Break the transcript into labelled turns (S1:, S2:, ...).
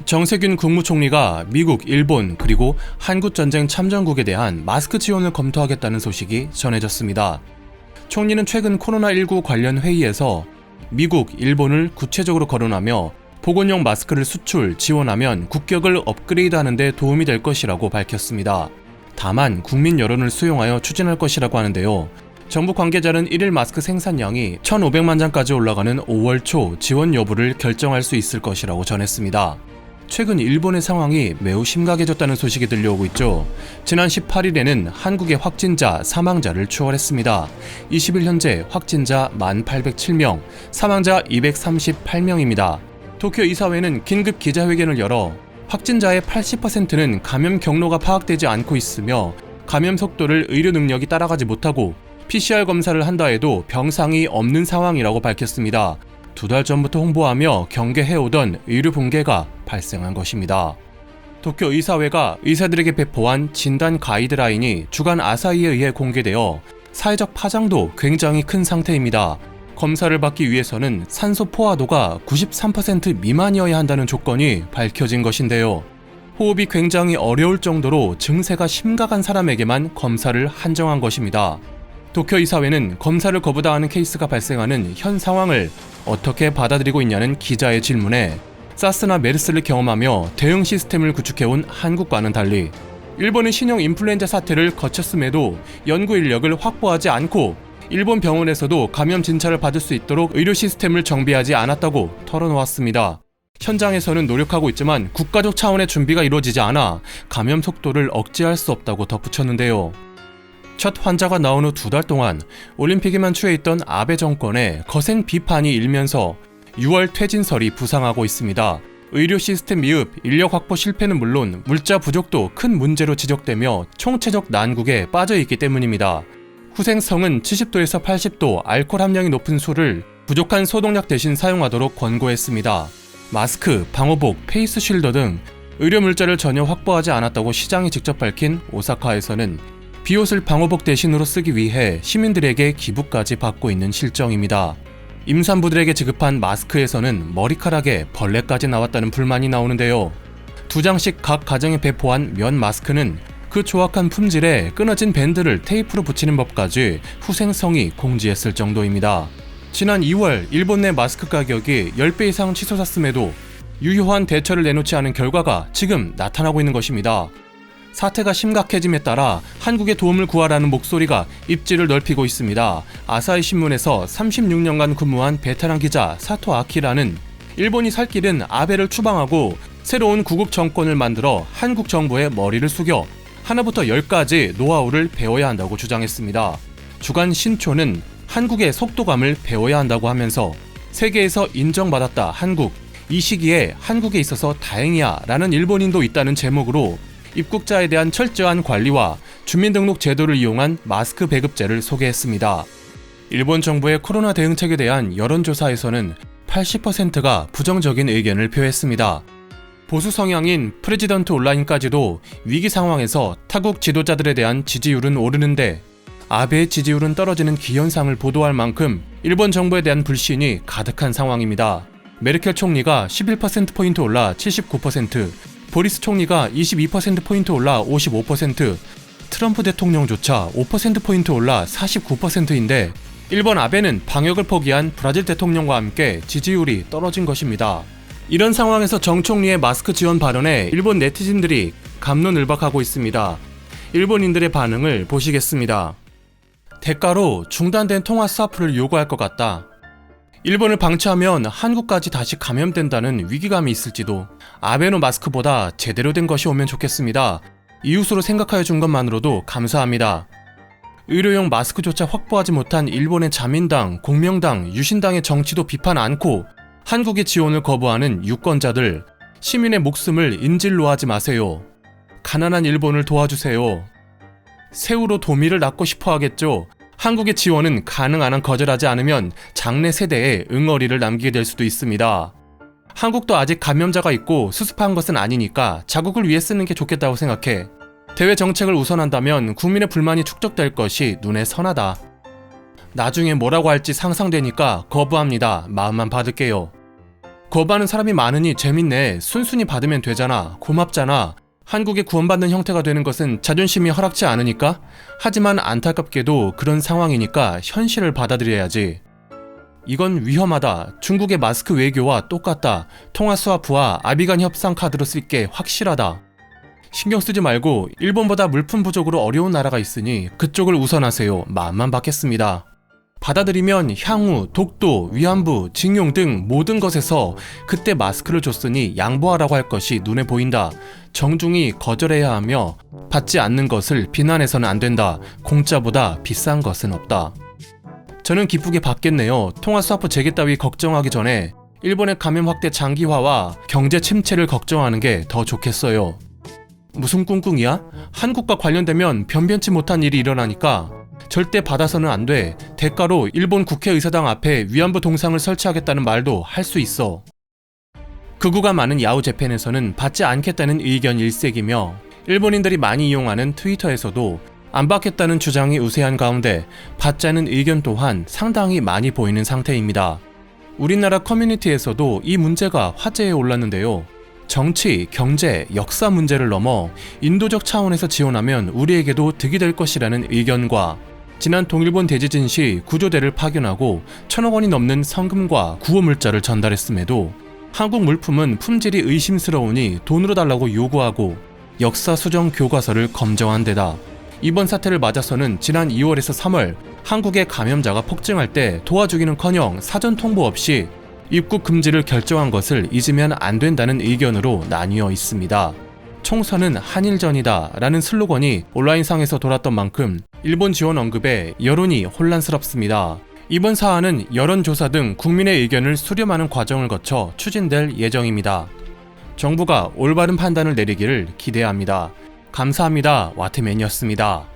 S1: 정세균 국무총리가 미국, 일본, 그리고 한국전쟁 참전국에 대한 마스크 지원을 검토하겠다는 소식이 전해졌습니다. 총리는 최근 코로나19 관련 회의에서 미국, 일본을 구체적으로 거론하며 보건용 마스크를 수출, 지원하면 국격을 업그레이드하는 데 도움이 될 것이라고 밝혔습니다. 다만 국민 여론을 수용하여 추진할 것이라고 하는데요. 정부 관계자는 1일 마스크 생산량이 1,500만 장까지 올라가는 5월 초 지원 여부를 결정할 수 있을 것이라고 전했습니다. 최근 일본의 상황이 매우 심각해졌다는 소식이 들려오고 있죠. 지난 18일에는 한국의 확진자, 사망자를 추월했습니다. 20일 현재 확진자 1,807명, 사망자 238명입니다. 도쿄 이사회는 긴급 기자회견을 열어 확진자의 80%는 감염 경로가 파악되지 않고 있으며 감염 속도를 의료 능력이 따라가지 못하고 PCR 검사를 한다 해도 병상이 없는 상황이라고 밝혔습니다. 2달 전부터 홍보하며 경계해오던 의료 붕괴가 발생한 것입니다. 도쿄 이사회가 의사들에게 배포한 진단 가이드라인이 주간 아사히에 의해 공개되어 사회적 파장도 굉장히 큰 상태입니다. 검사를 받기 위해서는 산소 포화도가 93% 미만이어야 한다는 조건이 밝혀진 것인데요. 호흡이 굉장히 어려울 정도로 증세가 심각한 사람에게만 검사를 한정한 것입니다. 도쿄 이사회는 검사를 거부당하는 케이스가 발생하는 현 상황을 어떻게 받아들이고 있냐는 기자의 질문에 사스나 메르스를 경험하며 대응 시스템을 구축해온 한국과는 달리 일본은 신형 인플루엔자 사태를 거쳤음에도 연구 인력을 확보하지 않고 일본 병원에서도 감염 진찰을 받을 수 있도록 의료 시스템을 정비하지 않았다고 털어놓았습니다. 현장에서는 노력하고 있지만 국가적 차원의 준비가 이루어지지 않아 감염 속도를 억제할 수 없다고 덧붙였는데요. 첫 환자가 나온 후 2달 동안 올림픽에만 취해있던 아베 정권에 거센 비판이 일면서 6월 퇴진설이 부상하고 있습니다. 의료 시스템 미흡, 인력 확보 실패는 물론 물자 부족도 큰 문제로 지적되며 총체적 난국에 빠져있기 때문입니다. 후생성은 70도에서 80도 알코올 함량이 높은 술을 부족한 소독약 대신 사용하도록 권고했습니다. 마스크, 방호복, 페이스 쉴더 등 의료 물자를 전혀 확보하지 않았다고 시장이 직접 밝힌 오사카에서는 비옷을 방호복 대신으로 쓰기 위해 시민들에게 기부까지 받고 있는 실정입니다. 임산부들에게 지급한 마스크에서는 머리카락에 벌레까지 나왔다는 불만이 나오는데요. 2장씩 각 가정에 배포한 면 마스크는 그 조악한 품질에 끊어진 밴드를 테이프로 붙이는 법까지 후생성이 공지했을 정도입니다. 지난 2월 일본 내 마스크 가격이 10배 이상 치솟았음에도 유효한 대처를 내놓지 않은 결과가 지금 나타나고 있는 것입니다. 사태가 심각해짐에 따라 한국의 도움을 구하라는 목소리가 입지를 넓히고 있습니다. 아사히 신문에서 36년간 근무한 베테랑 기자 사토 아키라는 일본이 살 길은 아베를 추방하고 새로운 구국 정권을 만들어 한국 정부의 머리를 숙여 하나부터 10까지 노하우를 배워야 한다고 주장했습니다. 주간 신초는 한국의 속도감을 배워야 한다고 하면서 세계에서 인정받았다 한국, 이 시기에 한국에 있어서 다행이야 라는 일본인도 있다는 제목으로 입국자에 대한 철저한 관리와 주민등록 제도를 이용한 마스크 배급제를 소개했습니다. 일본 정부의 코로나 대응책에 대한 여론조사에서는 80%가 부정적인 의견을 표했습니다. 보수 성향인 프레지던트 온라인까지도 위기 상황에서 타국 지도자들에 대한 지지율은 오르는데 아베의 지지율은 떨어지는 기현상을 보도할 만큼 일본 정부에 대한 불신이 가득한 상황입니다. 메르켈 총리가 11%포인트 올라 79%, 보리스 총리가 22%포인트 올라 55%, 트럼프 대통령조차 5%포인트 올라 49%인데 일본 아베는 방역을 포기한 브라질 대통령과 함께 지지율이 떨어진 것입니다. 이런 상황에서 정 총리의 마스크 지원 발언에 일본 네티즌들이 갑론을박하고 있습니다. 일본인들의 반응을 보시겠습니다. 대가로 중단된 통화 스와프를 요구할 것 같다. 일본을 방치하면 한국까지 다시 감염된다는 위기감이 있을지도. 아베노 마스크보다 제대로 된 것이 오면 좋겠습니다. 이웃으로 생각하여 준 것만으로도 감사합니다. 의료용 마스크조차 확보하지 못한 일본의 자민당, 공명당, 유신당의 정치도 비판 않고 한국의 지원을 거부하는 유권자들, 시민의 목숨을 인질로 하지 마세요. 가난한 일본을 도와주세요. 새우로 도미를 낳고 싶어 하겠죠. 한국의 지원은 가능한 한 거절하지 않으면 장래 세대에 응어리를 남기게 될 수도 있습니다. 한국도 아직 감염자가 있고 수습한 것은 아니니까 자국을 위해 쓰는 게 좋겠다고 생각해. 대외 정책을 우선한다면 국민의 불만이 축적될 것이 눈에 선하다. 나중에 뭐라고 할지 상상되니까 거부합니다. 마음만 받을게요. 거부하는 사람이 많으니 재밌네. 순순히 받으면 되잖아. 고맙잖아. 한국에 구원받는 형태가 되는 것은 자존심이 허락지 않으니까? 하지만 안타깝게도 그런 상황이니까 현실을 받아들여야지. 이건 위험하다. 중국의 마스크 외교와 똑같다. 통화 스와프와 아비간 협상 카드로 쓸게 확실하다. 신경 쓰지 말고 일본보다 물품 부족으로 어려운 나라가 있으니 그쪽을 우선하세요. 마음만 받겠습니다. 받아들이면 향후, 독도, 위안부, 징용 등 모든 것에서 그때 마스크를 줬으니 양보하라고 할 것이 눈에 보인다. 정중히 거절해야 하며 받지 않는 것을 비난해서는 안 된다. 공짜보다 비싼 것은 없다. 저는 기쁘게 받겠네요. 통화 스와프 재개 따위 걱정하기 전에 일본의 감염 확대 장기화와 경제 침체를 걱정하는 게 더 좋겠어요. 무슨 꿍꿍이야? 한국과 관련되면 변변치 못한 일이 일어나니까 절대 받아서는 안 돼. 대가로 일본 국회의사당 앞에 위안부 동상을 설치하겠다는 말도 할 수 있어. 극우가 많은 야후 재팬에서는 받지 않겠다는 의견 일색이며 일본인들이 많이 이용하는 트위터에서도 안 받겠다는 주장이 우세한 가운데 받자는 의견 또한 상당히 많이 보이는 상태입니다. 우리나라 커뮤니티에서도 이 문제가 화제에 올랐는데요. 정치, 경제, 역사 문제를 넘어 인도적 차원에서 지원하면 우리에게도 득이 될 것이라는 의견과 지난 동일본 대지진 시 구조대를 파견하고 1,000억 원이 넘는 성금과 구호물자를 전달했음에도 한국 물품은 품질이 의심스러우니 돈으로 달라고 요구하고 역사 수정 교과서를 검정한 데다 이번 사태를 맞아서는 지난 2월에서 3월 한국의 감염자가 폭증할 때 도와주기는커녕 사전 통보 없이 입국 금지를 결정한 것을 잊으면 안 된다는 의견으로 나뉘어 있습니다. 총선은 한일전이다 라는 슬로건이 온라인상에서 돌았던 만큼 일본 지원 언급에 여론이 혼란스럽습니다. 이번 사안은 여론조사 등 국민의 의견을 수렴하는 과정을 거쳐 추진될 예정입니다. 정부가 올바른 판단을 내리기를 기대합니다. 감사합니다. 와트맨이었습니다.